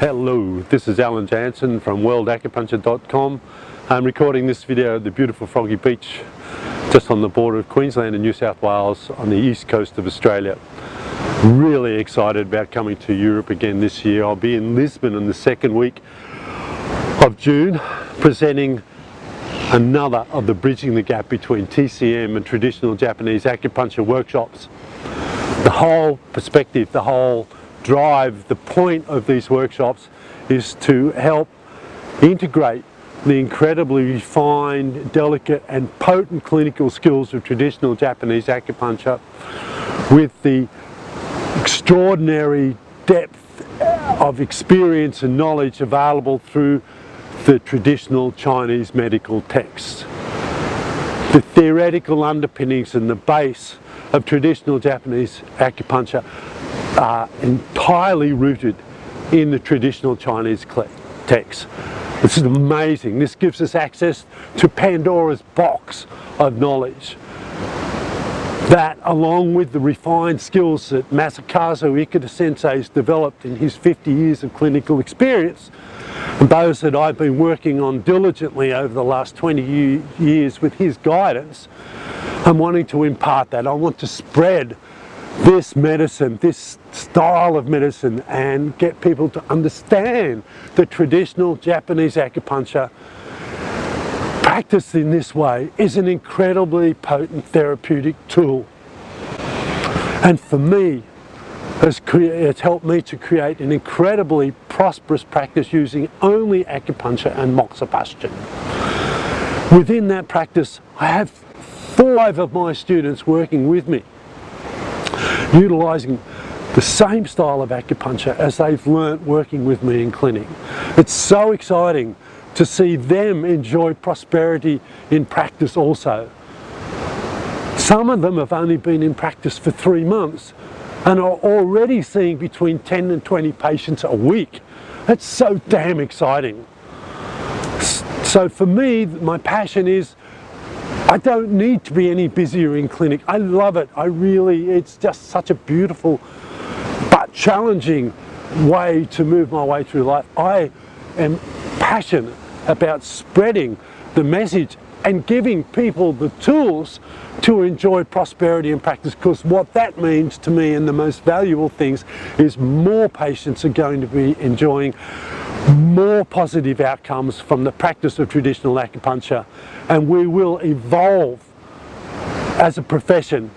Hello, this is Alan Jansson from worldacupuncture.com. I'm recording this video at the beautiful Froggy Beach just on the border of Queensland and New South Wales on the east coast of Australia. Really excited about coming to Europe again this year. I'll be in Lisbon in the second week of June presenting another of the Bridging the Gap between TCM and Traditional Japanese Acupuncture workshops. The whole perspective, the whole drive, the point of these workshops is to help integrate the incredibly refined, delicate and potent clinical skills of traditional Japanese acupuncture with the extraordinary depth of experience and knowledge available through the traditional Chinese medical texts. The theoretical underpinnings and the base of traditional Japanese acupuncture are entirely rooted in the traditional Chinese texts. This is amazing. This gives us access to Pandora's box of knowledge. That, along with the refined skills that Masakazu Ikeda Sensei has developed in his 50 years of clinical experience, and those that I've been working on diligently over the last 20 years with his guidance, I'm wanting to impart that. I want to spread this medicine, this style of medicine, and get people to understand that traditional Japanese acupuncture practiced in this way is an incredibly potent therapeutic tool. And for me, it's helped me to create an incredibly prosperous practice using only acupuncture and moxibustion. Within that practice, I have 5 of my students working with me, utilising the same style of acupuncture as they've learnt working with me in clinic. It's so exciting to see them enjoy prosperity in practice also. Some of them have only been in practice for 3 months and are already seeing between 10 and 20 patients a week. That's so damn exciting. So for me, my passion is I don't need to be any busier in clinic. I love it. It's just such a beautiful but challenging way to move my way through life. I am passionate about spreading the message and giving people the tools to enjoy prosperity in practice, because what that means to me, and the most valuable things, is more patients are going to be enjoying more positive outcomes from the practice of traditional acupuncture, and we will evolve as a profession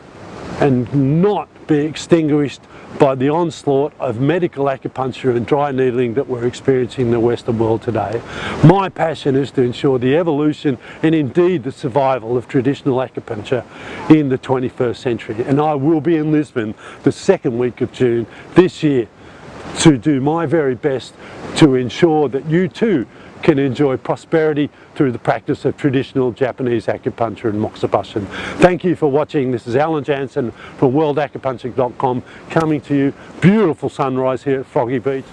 and not be extinguished by the onslaught of medical acupuncture and dry needling that we're experiencing in the Western world today. My passion is to ensure the evolution and indeed the survival of traditional acupuncture in the 21st century. And I will be in Lisbon the second week of June this year to do my very best to ensure that you too can enjoy prosperity through the practice of traditional Japanese acupuncture and moxibustion. Thank you for watching. This is Alan Jansson from worldacupuncture.com coming to you. Beautiful sunrise here at Froggy Beach.